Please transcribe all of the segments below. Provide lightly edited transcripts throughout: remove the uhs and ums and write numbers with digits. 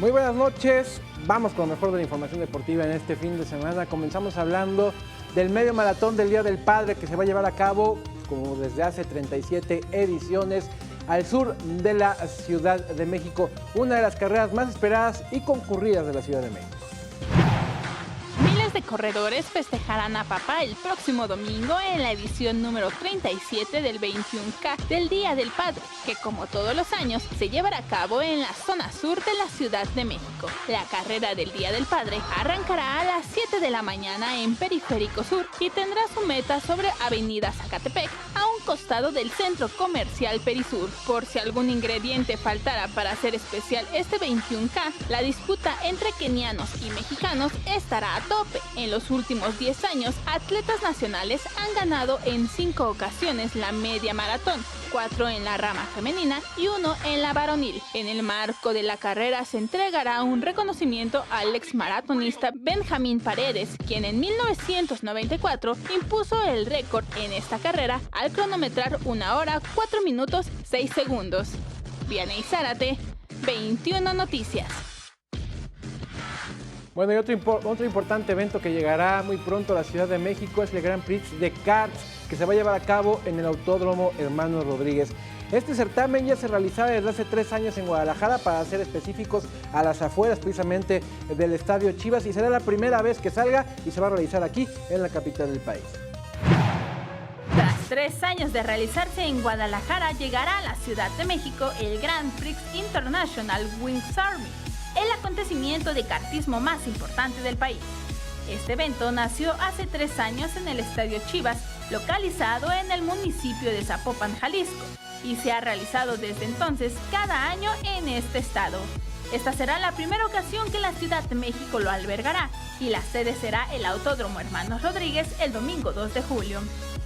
Muy buenas noches, vamos con lo mejor de la información deportiva en este fin de semana. Comenzamos hablando del medio maratón del Día del Padre que se va a llevar a cabo, como desde hace 37 ediciones, al sur de la Ciudad de México, una de las carreras más esperadas y concurridas de la Ciudad de México. Miles de corredores festejarán a papá el próximo domingo en la edición número 37 del 21K del Día del Padre, que como todos los años se llevará a cabo en la zona sur de la Ciudad de México. La carrera del Día del Padre arrancará a las 7 de la mañana en Periférico Sur y tendrá su meta sobre Avenida Zacatepec, a un costado del Centro Comercial Perisur. Por si algún ingrediente faltara para hacer especial este 21K, la disputa entre kenianos y mexicanos estará a tope. En los últimos 10 años, atletas nacionales han ganado en 5 ocasiones la media maratón, 4 en la rama femenina y 1 en la varonil. En el marco de la carrera se entregará un reconocimiento al exmaratonista Benjamín Paredes, quien en 1994 impuso el récord en esta carrera al cronometrar 1 hora 4 minutos 6 segundos. Vianey Zárate, 21 Noticias. Bueno, y otro importante evento que llegará muy pronto a la Ciudad de México es el Grand Prix de Karts, que se va a llevar a cabo en el Autódromo Hermanos Rodríguez. Este certamen ya se realizaba desde hace 3 años en Guadalajara, para ser específicos, a las afueras precisamente del Estadio Chivas, y será la primera vez que salga y se va a realizar aquí en la capital del país. Tras 3 años de realizarse en Guadalajara, llegará a la Ciudad de México el Grand Prix International Wings Army, el acontecimiento de kartismo más importante del país. Este evento nació hace 3 años en el Estadio Chivas, localizado en el municipio de Zapopan, Jalisco, y se ha realizado desde entonces cada año en este estado. Esta será la primera ocasión que la Ciudad de México lo albergará, y la sede será el Autódromo Hermanos Rodríguez el domingo 2 de julio.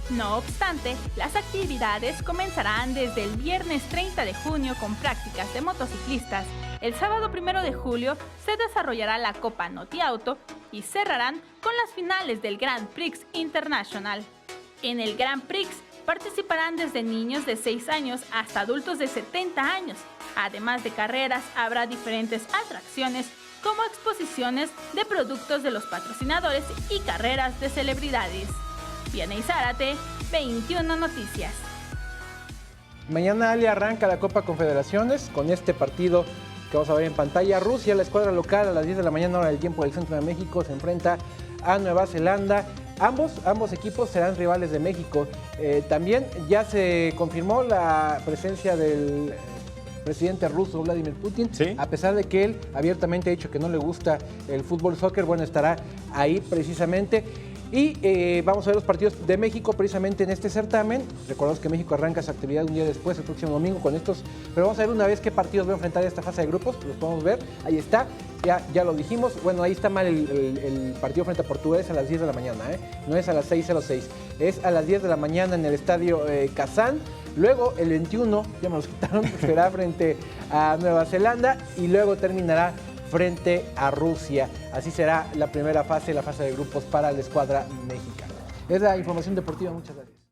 No obstante, las actividades comenzarán desde el viernes 30 de junio con prácticas de motociclistas. El sábado 1 de julio se desarrollará la Copa Noti Auto y cerrarán con las finales del Grand Prix International. En el Grand Prix participarán desde niños de 6 años hasta adultos de 70 años. Además de carreras, habrá diferentes atracciones como exposiciones de productos de los patrocinadores y carreras de celebridades. Vianey Zárate, 21 Noticias. Mañana, Ali, arranca la Copa Confederaciones con este partido que vamos a ver en pantalla. Rusia, la escuadra local, a las 10 de la mañana hora del tiempo del centro de México, se enfrenta a Nueva Zelanda. Ambos equipos serán rivales de México. También ya se confirmó la presencia del presidente ruso Vladimir Putin, ¿sí? A pesar de que él abiertamente ha dicho que no le gusta el fútbol soccer, bueno, estará ahí precisamente. Y vamos a ver los partidos de México precisamente en este certamen. Recordemos que México arranca su actividad un día después, el próximo domingo, con estos. Pero vamos a ver una vez qué partidos va a enfrentar esta fase de grupos. Los podemos ver, ahí está, ya lo dijimos. Bueno, ahí está mal el partido frente a Portugal, es a las 10 de la mañana, no es a las 6:06, es a las 10 de la mañana en el estadio Kazán. Luego el 21, ya me los quitaron, será frente a Nueva Zelanda, y luego terminará frente a Rusia. Así será la primera fase, la fase de grupos para la escuadra mexicana. Es la información deportiva, muchas gracias.